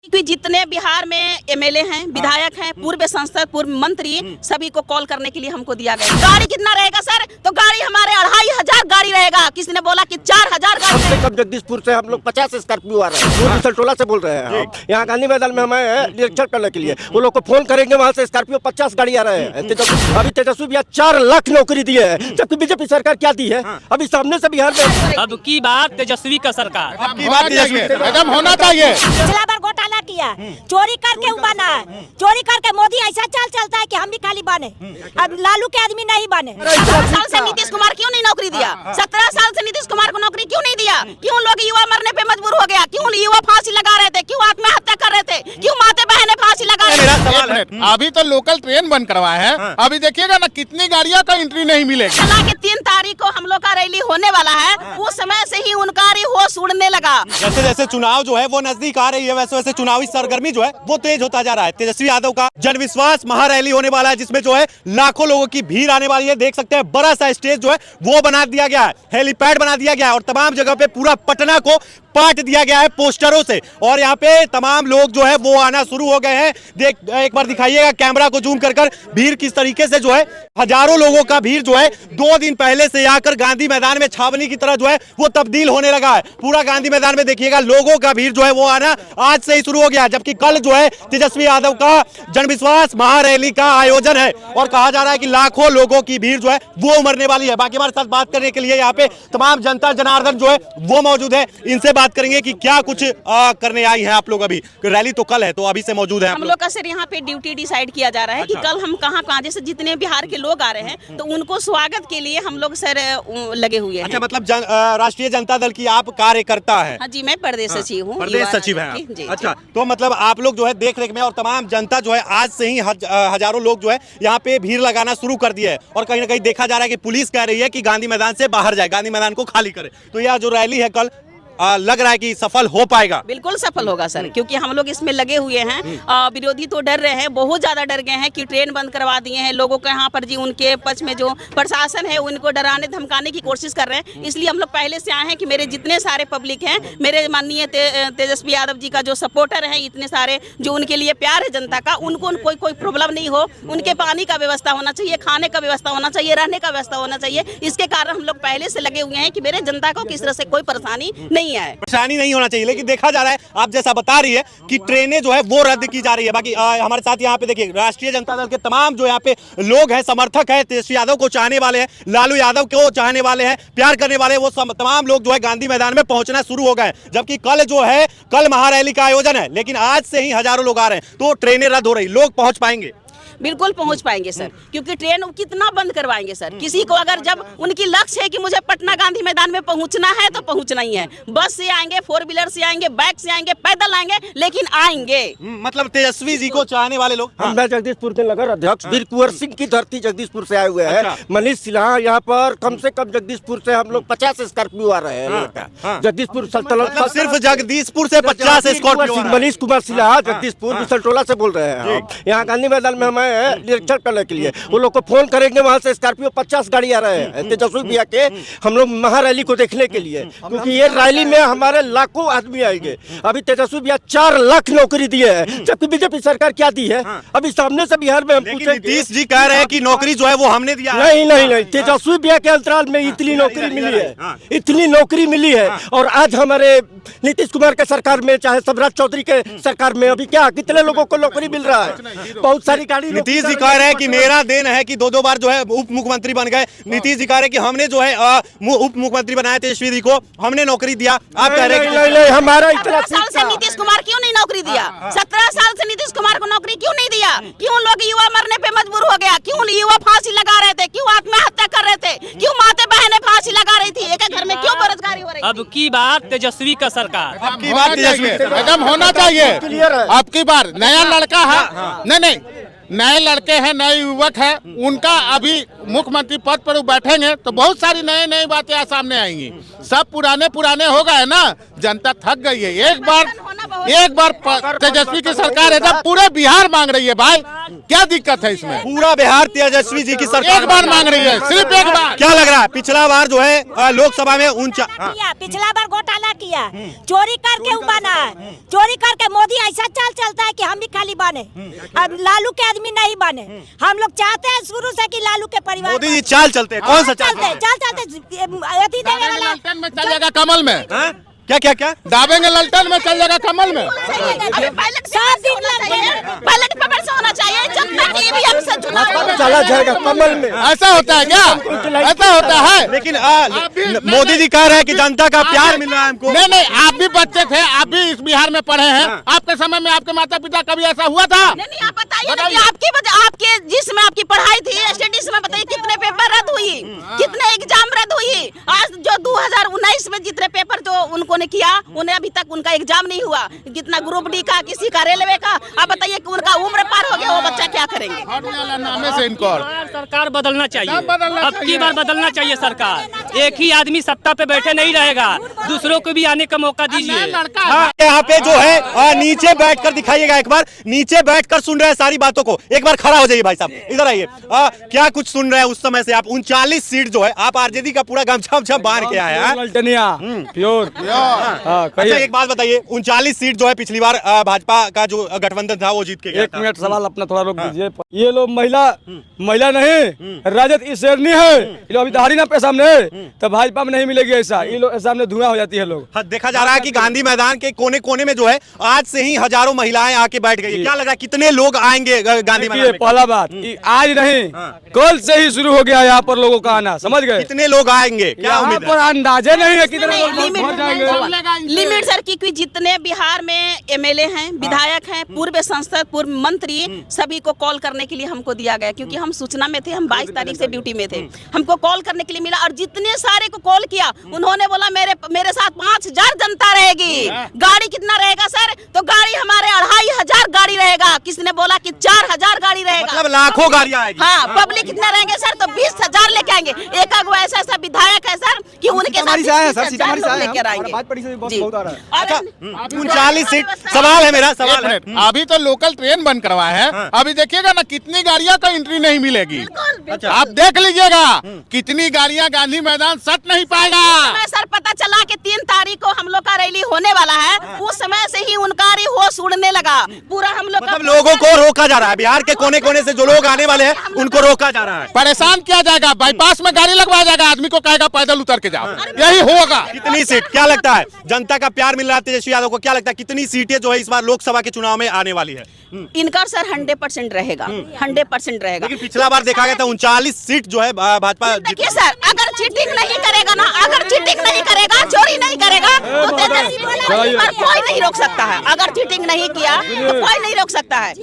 कि जितने बिहार में एमएलए हैं, विधायक हैं, पूर्व सांसद, पूर्व मंत्री, सभी को कॉल करने के लिए हमको दिया गया। गाड़ी कितना रहेगा सर? तो गाड़ी हमारे 2500 गाड़ी रहेगा। किसी ने बोला कि 4000 गाड़ी। कम से कम जगदीशपुर से हम लोग 50 स्कॉर्पियो आ रहे हैं। टोला से बोल रहे हैं। यहाँ गांधी मैदान में हमें निरीक्षण करने के लिए वो लोग को फोन करेंगे, वहाँ से स्कॉर्पियो 50 गाड़ी आ रहे हैं। अभी तेजस्वी भैया 4 लाख नौकरी दिए है, जबकि बीजेपी सरकार क्या दी है? अभी सामने से बिहार में अब की बात तेजस्वी का सरकार, अब की बात एकदम होना चाहिए। पिछला बार घोटाला किया, चोरी करके बना है, चोरी करके मोदी ऐसा चाल चलता है कि हम भी खाली बने, अब लालू के आदमी नहीं बने। 17 साल से नीतीश कुमार क्यों नहीं नौकरी दिया? 17 साल से नीतीश कुमार को नौकरी क्यों नहीं दिया? क्यों लोग युवा मरने पे मजबूर हो गया? क्यों युवा फांसी लगा रहे थे? क्यों आत्महत्या कर रहे थे? क्यों माता बहनें फांसी लगा रहे थे? अभी तो लोकल ट्रेन बंद करवाए हैं, अभी देखिएगा ना कितनी गाड़ियों का एंट्री नहीं मिलेगा। चला के 3 तारीख को हम लोग का रैली होने वाला है, उस समय से ही उनका होश उड़ने लगा। जैसे जैसे चुनाव जो है वो नजदीक आ रही है, वैसे वैसे चुनावी सरगर्मी जो है वो तेज होता जा रहा है। तेजस्वी यादव का जनविश्वास महारैली होने वाला है, जिसमें जो है लाखों लोगों की भीड़ आने वाली है। देख सकते हैं बड़ा सा स्टेज जो है वो बना दिया गया है, हेलीपैड बना दिया गया है और तमाम जगह पे पूरा पटना को पाट दिया गया है पोस्टरों से। और यहाँ पे तमाम लोग जो है वो आना शुरू हो गए हैं। देख एक बार दिखाइएगा कैमरा को जूम कर भीड़ किस तरीके से जो है, हजारों लोगों का भीड़ जो है 2 दिन पहले से आकर गांधी मैदान में छावनी की तरह जो है वो तब्दील होने लगा है। पूरा गांधी मैदान में देखिएगा लोगों का भीड़ जो है वो आना आज से ही शुरू हो गया, जबकि कल जो है तेजस्वी यादव का जनविश्वास महारैली का आयोजन है और कहा जा रहा है कि लाखों लोगों की भीड़ जो है वो उमड़ने वाली है। बाकी हमारे साथ बात करने के लिए यहाँ पे तमाम जनता जनार्दन जो है वो मौजूद है, इनसे बात करेंगे कि क्या कुछ करने आई हैं आप लोग। अभी रैली तो कल है, तो अभी से मौजूद है हम लोग का सर यहाँ पे ड्यूटी डिसाइड किया जा रहा है कि कल हम कहाँ जैसे जितने बिहार के लोग आ रहे हैं तो उनको स्वागत के लिए हम लोग सर लगे हुए हैं। अच्छा, मतलब राष्ट्रीय जनता दल की आप कार्यकर्ता है? हाँ जी, मैं प्रदेश सचिव हूँ। प्रदेश सचिव है। अच्छा, तो मतलब आप लोग जो है देख रेख में और तमाम जनता जो है आज से ही हजारों लोग जो है यहाँ पे भीड़ लगाना शुरू कर दिया है और कहीं ना कहीं देखा जा रहा है कि पुलिस कह रही है कि गांधी मैदान से बाहर जाए, गांधी मैदान को खाली करे। तो यह जो रैली है कल लग रहा है कि सफल हो पाएगा? बिल्कुल सफल होगा सर, क्योंकि हम लोग इसमें लगे हुए हैं। विरोधी तो डर रहे हैं, बहुत ज्यादा डर गए हैं कि ट्रेन बंद करवा दिए हैं लोगों के यहाँ पर जी। उनके पक्ष में जो प्रशासन है उनको डराने धमकाने की कोशिश कर रहे हैं। इसलिए हम लोग पहले से आए हैं कि मेरे जितने सारे पब्लिक हैं, मेरे माननीय तेजस्वी यादव जी का जो सपोर्टर है, इतने सारे जो उनके लिए प्यार है जनता का, उनको कोई प्रॉब्लम नहीं हो। उनके पानी का व्यवस्था होना चाहिए, खाने का व्यवस्था होना चाहिए, रहने का व्यवस्था होना चाहिए। इसके कारण हम लोग पहले से लगे हुए हैं कि मेरे जनता को किस तरह से कोई परेशानी नहीं है। परेशानी नहीं होना चाहिए, लेकिन देखा जा रहा है आप जैसा बता रही है कि ट्रेनें जो है वो रद्द की जा रही है। बाकी हमारे साथ यहाँ पे देखिए राष्ट्रीय जनता दल के तमाम जो यहाँ पे लोग हैं, समर्थक हैं, तेजस्वी यादव को चाहने वाले हैं, लालू यादव को चाहने वाले हैं, प्यार करने वाले हैं, वो तमाम लोग जो है गांधी मैदान में पहुंचना शुरू हो गए। जबकि कल जो है कल महारैली का आयोजन है, लेकिन आज से ही हजारों लोग आ रहे हैं, तो ट्रेनें रद्द हो रही, लोग पहुंच पाएंगे? बिल्कुल पहुंच पाएंगे सर, क्योंकि ट्रेन कितना बंद करवाएंगे सर। किसी को अगर जब उनकी लक्ष्य है कि मुझे पटना गांधी मैदान में पहुंचना है तो पहुंचना ही है। बस से आएंगे, 4 व्हीलर से आएंगे, बाइक से आएंगे, पैदल आएंगे, लेकिन आएंगे। मतलब तेजस्वी जी को चाहने वाले लोग। मैं जगदीशपुर के नगर अध्यक्ष वीर कुंवर सिंह की धरती जगदीशपुर से आए हुए हैं। मनीष सिन्हा यहाँ पर कम से कम जगदीशपुर से हम लोग 50 स्कॉर्पियो आ रहे हैं। जगदीशपुर सल्तनत, सिर्फ जगदीशपुर से 50 स्कॉर्पियो। मनीष कुमार सिन्हा जगदीशपुर टोला से बोल रहे हैं। यहाँ गांधी मैदान में हमें निरीक्षण करने के लिए वो लोग को फोन करेंगे, वहाँ से स्कॉर्पियो 50 गाड़ी आ रहे हैं तेजस्वी भैया के हम लोग महारैली को देखने के लिए, क्योंकि ये रैली में हमारे लाखों आदमी आएंगे। अभी तेजस्वी भैया 4 लाख नौकरी दिए है, जबकि बीजेपी सरकार क्या दी है? अभी सामने से बिहार में हम पूछे, नीतीश जी कह रहे हैं कि नौकरी जो है वो हमने दिया। नहीं, तेजस्वी भैया के अंतराल में इतनी नौकरी मिली है, इतनी नौकरी मिली है। और आज हमारे नीतीश कुमार के सरकार में, चाहे शिवराज चौधरी के सरकार में, अभी क्या कितने लोगों को नौकरी मिल रहा है? बहुत सारी गाड़ी। नीतीश जी कह रहे हैं कि मेरा देन है कि 2 बार जो है उप मुख्यमंत्री बन गए। नीतीश जी कह रहे हैं कि हमने जो है उप मुख्यमंत्री बनाया तेजस्वी जी को, हमने नौकरी दिया। आप कह रहे हैं नहीं, हमारा 17 साल से नीतीश कुमार क्यों नहीं नौकरी दिया? 17 साल से नीतीश कुमार को नौकरी क्यों नहीं दिया? क्यों लोग युवा मरने पे मजबूर हो गया? क्यों युवा फांसी लगा रहे थे? क्यों आत्महत्या कर रहे थे? क्यों माता बहनें फांसी लगा रही थी? एक घर में क्यों बेरोजगारी हो रही थी? अब की बात तेजस्वी का सरकार, अब की बात एकदम होना चाहिए। अब की बार नया लड़का है, नहीं नए लड़के हैं, नए युवक हैं, उनका अभी मुख्यमंत्री पद पर वो बैठेंगे तो बहुत सारी नई बातें सामने आएंगी। सब पुराने हो गए ना, जनता थक गई है। एक बार तेजस्वी की सरकार है, जब पूरे बिहार मांग रही है भाई क्या दिक्कत है इसमें? पूरा बिहार तेजस्वी जी की सरकार एक बार मांग रही है, सिर्फ एक बार। क्या लग रहा है पिछला बार जो है लोकसभा में किया, पिछला बार घोटाला किया, चोरी करके वो बना है, चोरी करके मोदी ऐसा चाल चलता है कि हम भी खाली बने, अब लालू के आदमी नहीं बने। हम लोग चाहते हैं शुरू से कि लालू के परिवार मोदी जी चाल चलते हैं, कौन सा चाल ललटन में चल जाएगा कमल में, हाँ? क्या क्या क्या दाबेंगे ललटन में चल जाएगा कमल में। बैलेट पेपर से होना चाहिए, जनता की ईवीएम से चुनाव चला जाएगा कमल में। ऐसा होता है क्या? ऐसा होता है? लेकिन मोदी जी कह रहे हैं कि जनता का प्यार मिल रहा है हमको। नहीं नहीं, आप भी बच्चे थे, आप भी इस बिहार में पढ़े हैं, आपके समय में आपके माता पिता कभी ऐसा हुआ था? नहीं, आप बताइए ना कि आपकी वजह, आपके जिसमें आपकी पढ़ाई थी स्टडीज में, बताइए कितने पेपर रद्द हुई, कितने एग्जाम रद्द हुई। आज जो 2019 में जितने पेपर जो उनको ने किया, उन्हें अभी तक उनका एग्जाम नहीं हुआ। कितना ग्रुप डी का, किसी का रेलवे का, आप बताइए कि उनका उम्र पार हो गया, वो बच्चा क्या करेंगे? नामे से इनको सरकार बदलना चाहिए, बदलना अब की बार बदलना चाहिए सरकार। एक ही आदमी सत्ता पे बैठे नहीं रहेगा, दूसरों को भी आने का मौका दीजिए। हाँ, यहाँ पे जो है नीचे बैठकर दिखाइएगा, एक बार नीचे बैठकर सुन रहे हैं सारी बातों को। एक बार खड़ा हो जाइए भाई साहब, इधर आइए। क्या कुछ सुन रहे हैं उस समय से आप? 39 सीट जो है, आप आरजेडी का पूरा गमछा बांध के आए हैं। प्योर। अच्छा एक बात बताइए, 39 सीट जो है पिछली बार भाजपा का जो गठबंधन था वो जीत के गया एक था। मिनट सवाल अपना थोड़ा रोक दीजिए। ये लोग महिला नहीं, राजद की शेरनी है। ये लोग अभी दहाड़ी ना पे सामने, तो भाजपा में नहीं मिलेगी ऐसा। ये लोग सामने धुआं हो जाती है लोग। हाँ, देखा जा रहा है कि गांधी मैदान के कोने कोने में जो है आज से ही हजारों महिलाएं आके बैठ गई है। क्या लग रहा है कितने लोग आएंगे गांधी मैदान में? पहला बात, आज नहीं कल से ही शुरू हो गया यहाँ पर लोगों का आना, समझ गए? कितने लोग आएंगे? क्या यहाँ उम्मीद पर है? अंदाजे नहीं है कितने लोग पहुंच जाएंगे। लिमिट सर, क्योंकि जितने बिहार में एमएलए हैं, विधायक हैं, पूर्व सांसद, पूर्व मंत्री, सभी को कॉल करने के लिए हमको दिया गया, क्योंकि हम सूचना में थे, हम 22 तारीख से ड्यूटी में थे, हमको कॉल करने के लिए मिला। और जितने सारे को कॉल किया, उन्होंने बोला मेरे साथ 5000 जनता रहेगी। गाड़ी कितना रहेगा सर? तो गाड़ी हमारे 2500 गाड़ी रहेगा। किसने बोला कि 4000 गाड़ी रहेगा? मतलब लाखों गाड़ियां आएगी। हाँ, पब्लिक कितना रहेंगे सर? तो 20000 लेके आएंगे। एक ऐसा विधायक है सर कि उनके साथ 20000 लोग लेकर आएंगे। जी। अच्छा, 39 सीट। सवाल है मेरा, सवाल है, अभी तो लोकल ट्रेन बंद करवाए हैं, अभी देखिएगा ना कितनी गाड़ियां का एंट्री नहीं मिलेगी। आप देख लीजिएगा कितनी गाड़ियां गांधी मैदान सट नहीं पाएगा। सर पता चला कि 3 तारीख को हम लोग का रैली होने वाला है, उस समय से ही उनका होश उड़ने लगा। पूरा हम लोग मतलब लोगों को रोका जा रहा है, बिहार के कोने कोने से जो लोग आने वाले हैं उनको रोका जा रहा है। परेशान किया जाएगा, बाईपास में गाड़ी लगवाया जाएगा, आदमी को कहेगा पैदल उतर के जाओ, यही होगा। कितनी सीट, क्या लगता है जनता का प्यार मिल रहा है तेजस्वी यादव को? क्या लगता है कितनी सीटें जो है इस बार लोकसभा के चुनाव में आने वाली है? इनका सर 100% रहेगा, 100% रहेगा। लेकिन पिछला बार देखा गया था 39 सीट जो है भाजपा। देखिए सर, अगर चीटिंग नहीं करेगा ना, अगर चीटिंग नहीं करेगा, चोरी नहीं करेगा, तो तेजस्वी कोई नहीं रोक सकता है। अगर चीटिंग नहीं किया तो कोई नहीं रोक सकता है।